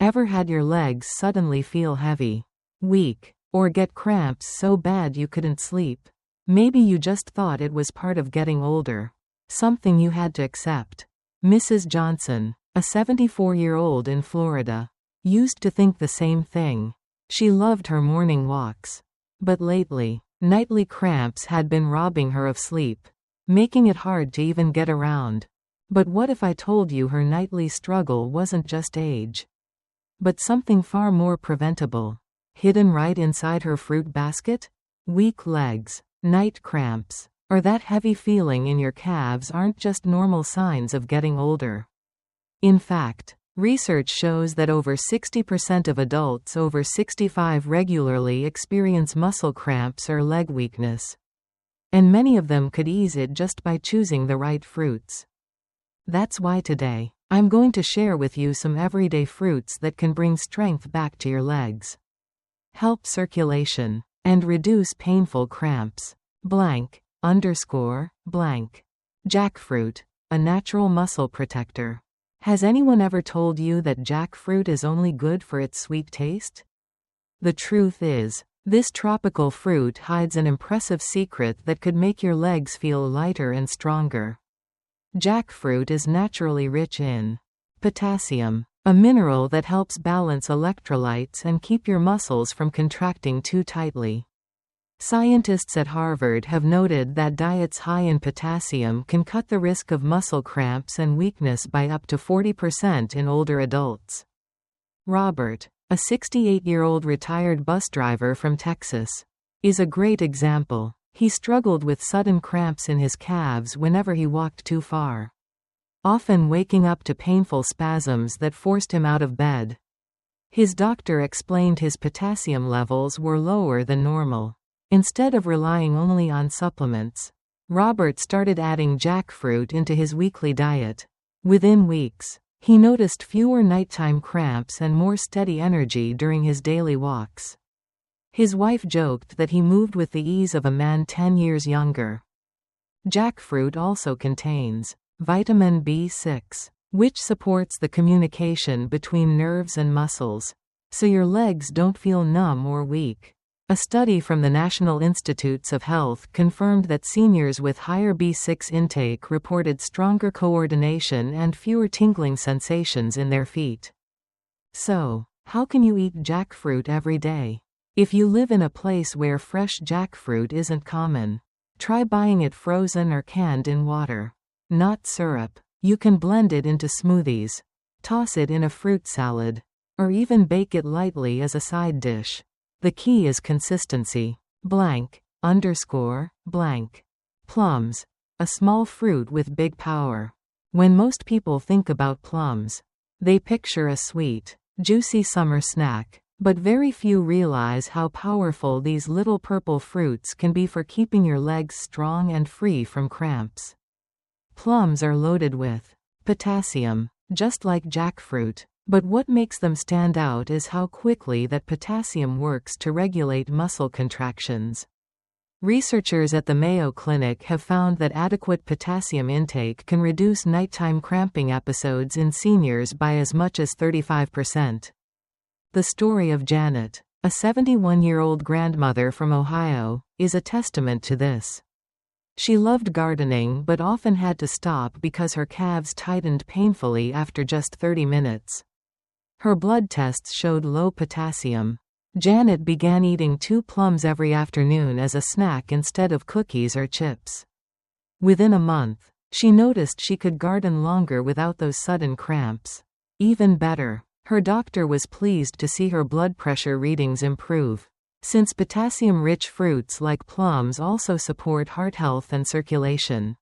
Ever had your legs suddenly feel heavy, weak, or get cramps so bad you couldn't sleep? Maybe you just thought it was part of getting older, something you had to accept. Mrs. Johnson, a 74-year-old in Florida, used to think the same thing. She loved her morning walks. But lately, nightly cramps had been robbing her of sleep, making it hard to even get around. But what if I told you her nightly struggle wasn't just age, but something far more preventable, hidden right inside her fruit basket? Weak legs, night cramps, or that heavy feeling in your calves aren't just normal signs of getting older. In fact, research shows that over 60% of adults over 65 regularly experience muscle cramps or leg weakness. And many of them could ease it just by choosing the right fruits. That's why today, I'm going to share with you some everyday fruits that can bring strength back to your legs, help circulation, and reduce painful cramps. Blank. Jackfruit, a natural muscle protector. Has anyone ever told you that jackfruit is only good for its sweet taste? The truth is, this tropical fruit hides an impressive secret that could make your legs feel lighter and stronger. Jackfruit is naturally rich in potassium, a mineral that helps balance electrolytes and keep your muscles from contracting too tightly. Scientists at Harvard have noted that diets high in potassium can cut the risk of muscle cramps and weakness by up to 40% in older adults. Robert, a 68-year-old retired bus driver from Texas, is a great example. He struggled with sudden cramps in his calves whenever he walked too far, often waking up to painful spasms that forced him out of bed. His doctor explained his potassium levels were lower than normal. Instead of relying only on supplements, Robert started adding jackfruit into his weekly diet. Within weeks, he noticed fewer nighttime cramps and more steady energy during his daily walks. His wife joked that he moved with the ease of a man 10 years younger. Jackfruit also contains vitamin B6, which supports the communication between nerves and muscles, so your legs don't feel numb or weak. A study from the National Institutes of Health confirmed that seniors with higher B6 intake reported stronger coordination and fewer tingling sensations in their feet. So, how can you eat jackfruit every day? If you live in a place where fresh jackfruit isn't common, try buying it frozen or canned in water, not syrup. You can blend it into smoothies, toss it in a fruit salad, or even bake it lightly as a side dish. The key is consistency. Plums, a small fruit with big power. When most people think about plums, they picture a sweet, juicy summer snack, but very few realize how powerful these little purple fruits can be for keeping your legs strong and free from cramps. Plums are loaded with potassium, just like jackfruit. But what makes them stand out is how quickly that potassium works to regulate muscle contractions. Researchers at the Mayo Clinic have found that adequate potassium intake can reduce nighttime cramping episodes in seniors by as much as 35%. The story of Janet, a 71-year-old grandmother from Ohio, is a testament to this. She loved gardening but often had to stop because her calves tightened painfully after just 30 minutes. Her blood tests showed low potassium. Janet began eating 2 plums every afternoon as a snack instead of cookies or chips. Within a month, she noticed she could garden longer without those sudden cramps. Even better, her doctor was pleased to see her blood pressure readings improve, since potassium-rich fruits like plums also support heart health and circulation.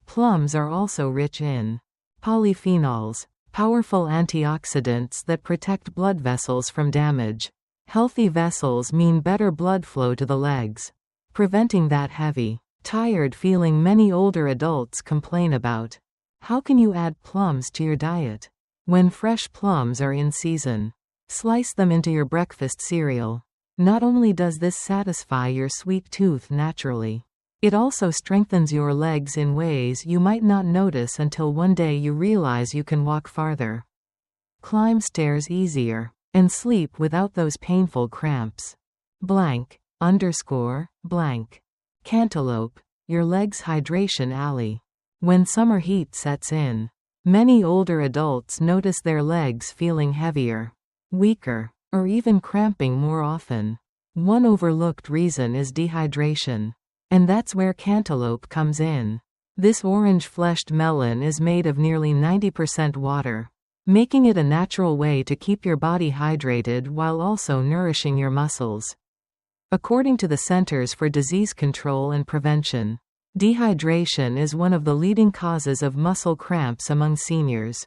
Plums are also rich in polyphenols, powerful antioxidants that protect blood vessels from damage. Healthy vessels mean better blood flow to the legs, preventing that heavy, tired feeling many older adults complain about. How can you add plums to your diet? When fresh plums are in season, slice them into your breakfast cereal. Not only does this satisfy your sweet tooth naturally, it also strengthens your legs in ways you might not notice until one day you realize you can walk farther. climb stairs easier, and sleep without those painful cramps. Blank, underscore, blank. Cantaloupe, your leg's hydration ally. When summer heat sets in, many older adults notice their legs feeling heavier, weaker, or even cramping more often. One overlooked reason is dehydration. And that's where cantaloupe comes in. This orange-fleshed melon is made of nearly 90% water, making it a natural way to keep your body hydrated while also nourishing your muscles. According to the Centers for Disease Control and Prevention, dehydration is one of the leading causes of muscle cramps among seniors,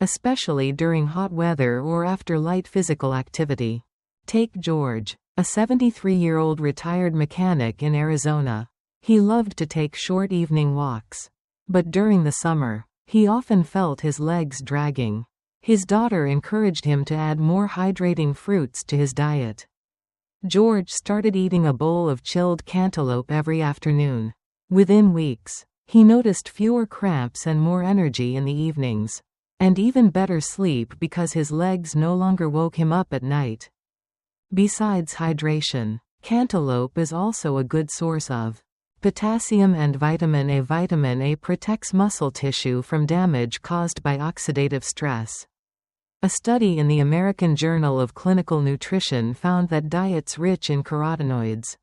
especially during hot weather or after light physical activity. Take George, a 73-year-old retired mechanic in Arizona. He loved to take short evening walks. But during the summer, he often felt his legs dragging. His daughter encouraged him to add more hydrating fruits to his diet. George started eating a bowl of chilled cantaloupe every afternoon. Within weeks, he noticed fewer cramps and more energy in the evenings. And even better sleep because his legs no longer woke him up at night. Besides hydration, cantaloupe is also a good source of potassium and vitamin A. Vitamin A protects muscle tissue from damage caused by oxidative stress. A study in the American Journal of Clinical Nutrition found that diets rich in carotenoids,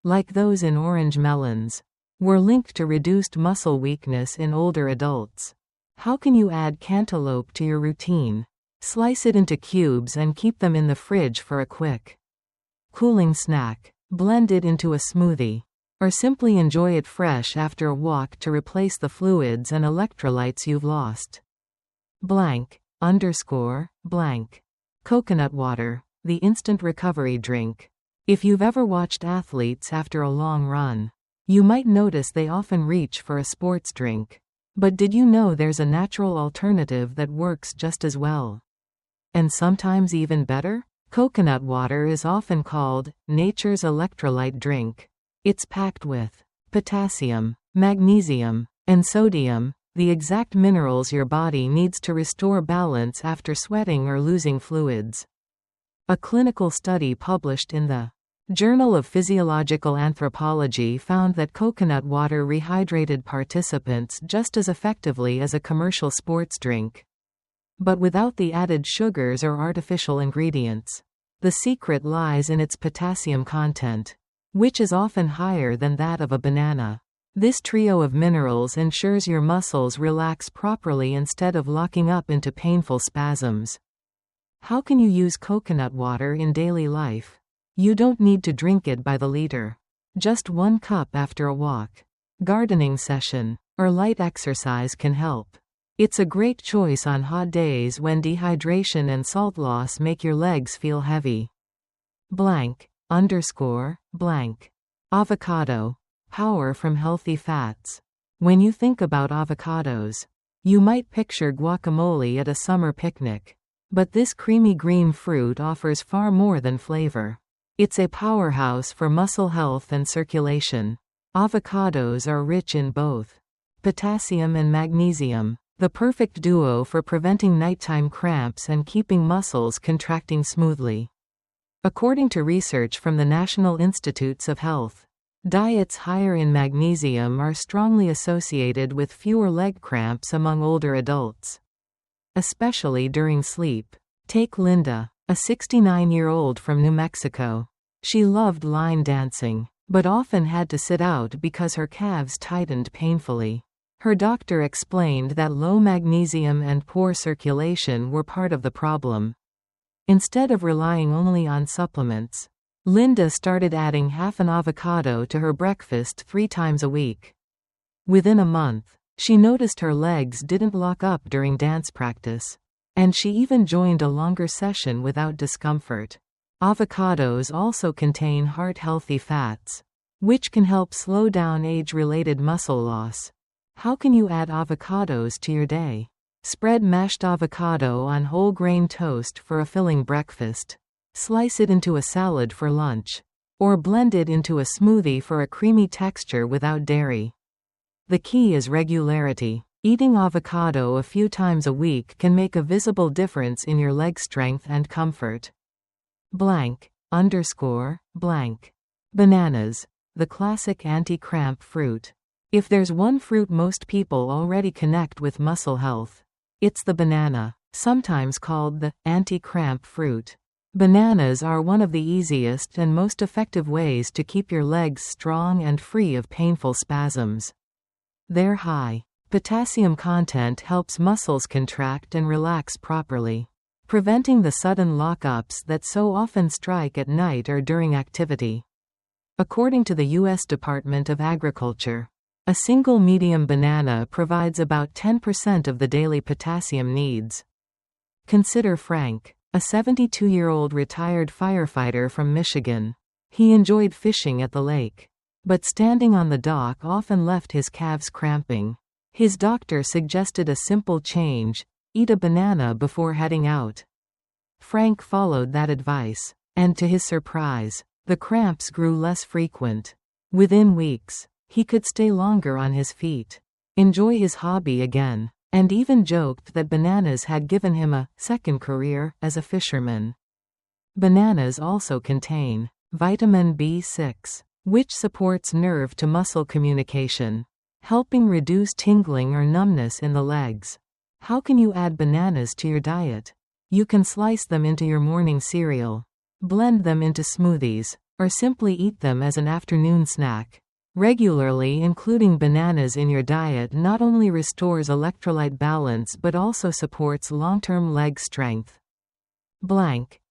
like those in orange melons, were linked to reduced muscle weakness in older adults. How can you add cantaloupe to your routine? Slice it into cubes and keep them in the fridge for a quick cooling snack. Blend it into a smoothie. Or simply enjoy it fresh after a walk to replace the fluids and electrolytes you've lost. Blank, underscore, blank. Coconut water, the instant recovery drink. If you've ever watched athletes after a long run, you might notice they often reach for a sports drink. But did you know there's a natural alternative that works just as well? And sometimes even better? Coconut water is often called nature's electrolyte drink. It's packed with potassium, magnesium, and sodium, the exact minerals your body needs to restore balance after sweating or losing fluids. A clinical study published in the Journal of Physiological Anthropology found that coconut water rehydrated participants just as effectively as a commercial sports drink, but without the added sugars or artificial ingredients. The secret lies in its potassium content, which is often higher than that of a banana. This trio of minerals ensures your muscles relax properly instead of locking up into painful spasms. How can you use coconut water in daily life? You don't need to drink it by the liter. Just 1 cup after a walk, gardening session, or light exercise can help. It's a great choice on hot days when dehydration and salt loss make your legs feel heavy. Blank, underscore, blank. Avocado. Power from healthy fats. When you think about avocados, you might picture guacamole at a summer picnic. But this creamy green fruit offers far more than flavor. It's a powerhouse for muscle health and circulation. Avocados are rich in both potassium and magnesium, the perfect duo for preventing nighttime cramps and keeping muscles contracting smoothly. According to research from the National Institutes of Health, diets higher in magnesium are strongly associated with fewer leg cramps among older adults, especially during sleep. Take Linda, a 69-year-old from New Mexico. She loved line dancing, but often had to sit out because her calves tightened painfully. Her doctor explained that low magnesium and poor circulation were part of the problem. Instead of relying only on supplements, Linda started adding half an avocado to her breakfast 3 times a week. Within a month, she noticed her legs didn't lock up during dance practice, and she even joined a longer session without discomfort. Avocados also contain heart-healthy fats, which can help slow down age-related muscle loss. How can you add avocados to your day? Spread mashed avocado on whole grain toast for a filling breakfast. Slice it into a salad for lunch, or blend it into a smoothie for a creamy texture without dairy. The key is regularity. Eating avocado a few times a week can make a visible difference in your leg strength and comfort. Blank. Blank. Bananas. The classic anti-cramp fruit. If there's one fruit most people already connect with muscle health, it's the banana, sometimes called the anti-cramp fruit. Bananas are one of the easiest and most effective ways to keep your legs strong and free of painful spasms. Their high potassium content helps muscles contract and relax properly, preventing the sudden lockups that so often strike at night or during activity. According to the U.S. Department of Agriculture, a single medium banana provides about 10% of the daily potassium needs. Consider Frank, a 72-year-old retired firefighter from Michigan. He enjoyed fishing at the lake, but standing on the dock often left his calves cramping. His doctor suggested a simple change: eat a banana before heading out. Frank followed that advice, and to his surprise, the cramps grew less frequent. Within weeks, he could stay longer on his feet, enjoy his hobby again, and even joked that bananas had given him a second career as a fisherman. Bananas also contain vitamin B6, which supports nerve-to-muscle communication, helping reduce tingling or numbness in the legs. How can you add bananas to your diet? You can slice them into your morning cereal, blend them into smoothies, or simply eat them as an afternoon snack. Regularly including bananas in your diet not only restores electrolyte balance but also supports long-term leg strength. Blank.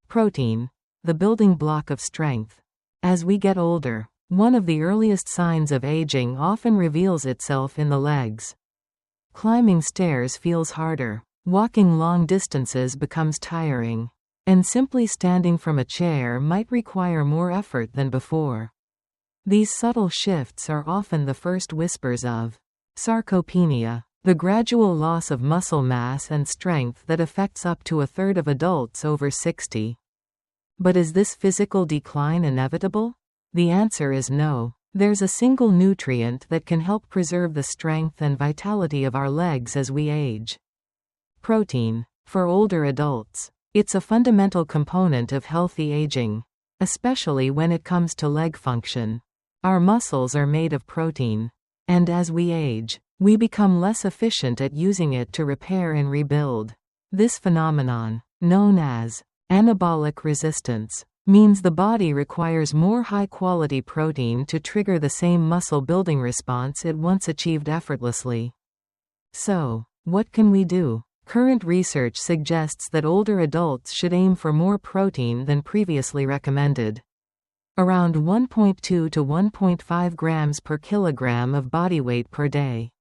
Protein. The building block of strength. As we get older, one of the earliest signs of aging often reveals itself in the legs. Climbing stairs feels harder, walking long distances becomes tiring, and simply standing from a chair might require more effort than before. These subtle shifts are often the first whispers of sarcopenia, the gradual loss of muscle mass and strength that affects up to a third of adults over 60. But is this physical decline inevitable? The answer is no. There's a single nutrient that can help preserve the strength and vitality of our legs as we age. Protein. For older adults, it's a fundamental component of healthy aging, especially when it comes to leg function. Our muscles are made of protein, and as we age, we become less efficient at using it to repair and rebuild. This phenomenon, known as anabolic resistance, means the body requires more high-quality protein to trigger the same muscle-building response it once achieved effortlessly. So, what can we do? Current research suggests that older adults should aim for more protein than previously recommended. Around 1.2 to 1.5 grams per kilogram of body weight per day.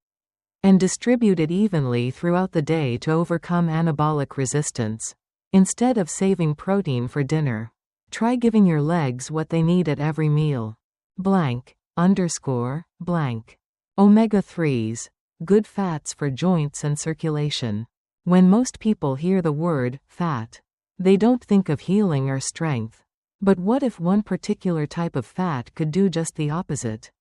And distribute it evenly throughout the day to overcome anabolic resistance. Instead of saving protein for dinner, try giving your legs what they need at every meal. Omega-3s, good fats for joints and circulation. When most people hear the word fat, they don't think of healing or strength. But what if one particular type of fat could do just the opposite?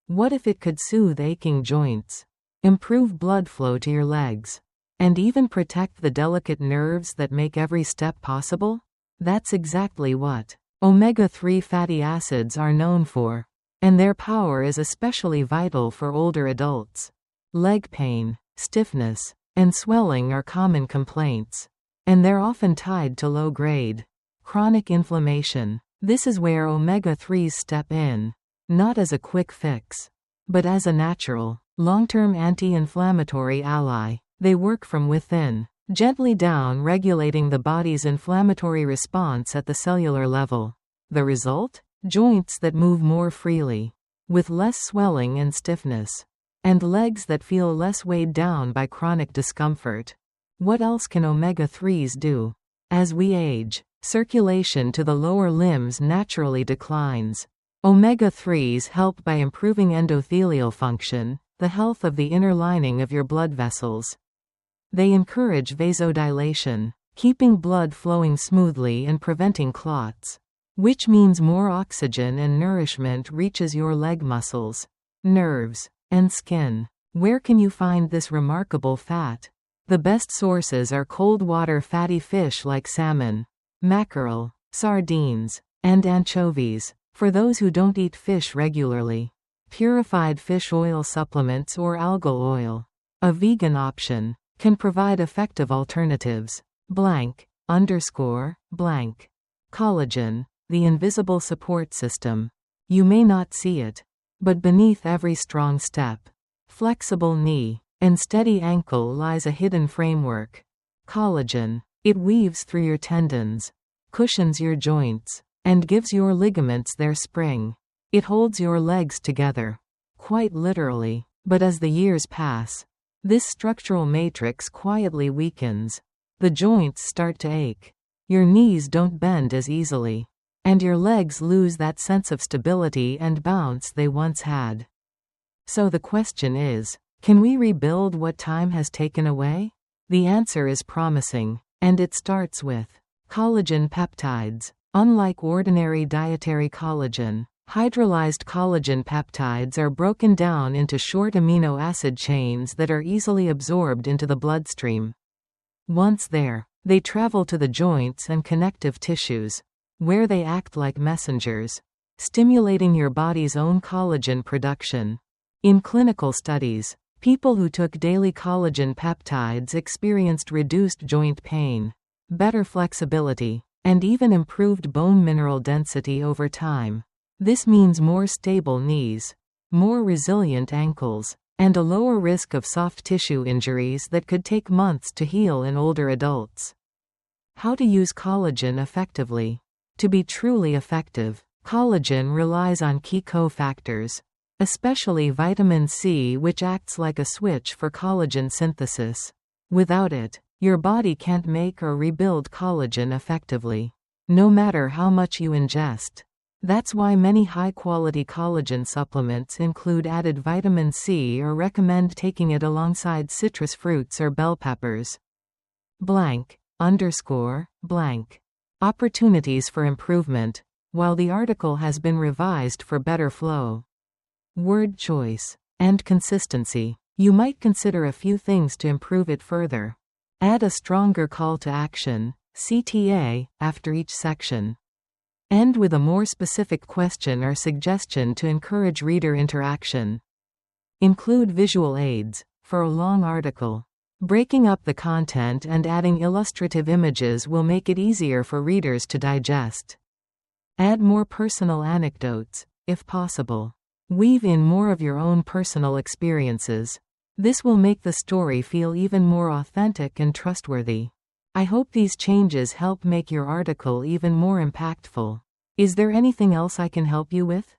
What if it could soothe aching joints, improve blood flow to your legs, and even protect the delicate nerves that make every step possible? That's exactly what omega-3 fatty acids are known for, and their power is especially vital for older adults. Leg pain, stiffness, and swelling are common complaints, and they're often tied to low-grade chronic inflammation. This is where omega-3s step in, not as a quick fix, but as a natural, long-term anti-inflammatory ally. They work from within, gently down-regulating the body's inflammatory response at the cellular level. The result? Joints that move more freely, with less swelling and stiffness, and legs that feel less weighed down by chronic discomfort. What else can omega-3s do? As we age, circulation to the lower limbs naturally declines. Omega-3s help by improving endothelial function, the health of the inner lining of your blood vessels. They encourage vasodilation, keeping blood flowing smoothly and preventing clots, which means more oxygen and nourishment reaches your leg muscles. Nerves. and skin. Where can you find this remarkable fat? The best sources are cold water fatty fish like salmon, mackerel, sardines, and anchovies. For those who don't eat fish regularly, purified fish oil supplements or algal oil, a vegan option, can provide effective alternatives. Blank, underscore, blank. Collagen, the invisible support system. You may not see it, but beneath every strong step, flexible knee, and steady ankle lies a hidden framework. Collagen. It weaves through your tendons, cushions your joints, and gives your ligaments their spring. It holds your legs together, quite literally, but as the years pass, this structural matrix quietly weakens. The joints start to ache. Your knees don't bend as easily, and your legs lose that sense of stability and bounce they once had. So the question is, can we rebuild what time has taken away? The answer is promising, and it starts with collagen peptides. Unlike ordinary dietary collagen, hydrolyzed collagen peptides are broken down into short amino acid chains that are easily absorbed into the bloodstream. Once there, they travel to the joints and connective tissues, where they act like messengers, stimulating your body's own collagen production. In clinical studies, people who took daily collagen peptides experienced reduced joint pain, better flexibility, and even improved bone mineral density over time. This means more stable knees, more resilient ankles, and a lower risk of soft tissue injuries that could take months to heal in older adults. How to use collagen effectively? To be truly effective, collagen relies on key cofactors, especially vitamin C, which acts like a switch for collagen synthesis. Without it, your body can't make or rebuild collagen effectively, no matter how much you ingest. That's why many high-quality collagen supplements include added vitamin C or recommend taking it alongside citrus fruits or bell peppers. Blank, underscore, blank. Opportunities for improvement. While the article has been revised for better flow, word choice, and consistency, you might consider a few things to improve it further. Add a stronger call to action, CTA, after each section. End with a more specific question or suggestion to encourage reader interaction. Include visual aids. For a long article, breaking up the content and adding illustrative images will make it easier for readers to digest. Add more personal anecdotes, if possible. Weave in more of your own personal experiences. This will make the story feel even more authentic and trustworthy. I hope these changes help make your article even more impactful. Is there anything else I can help you with?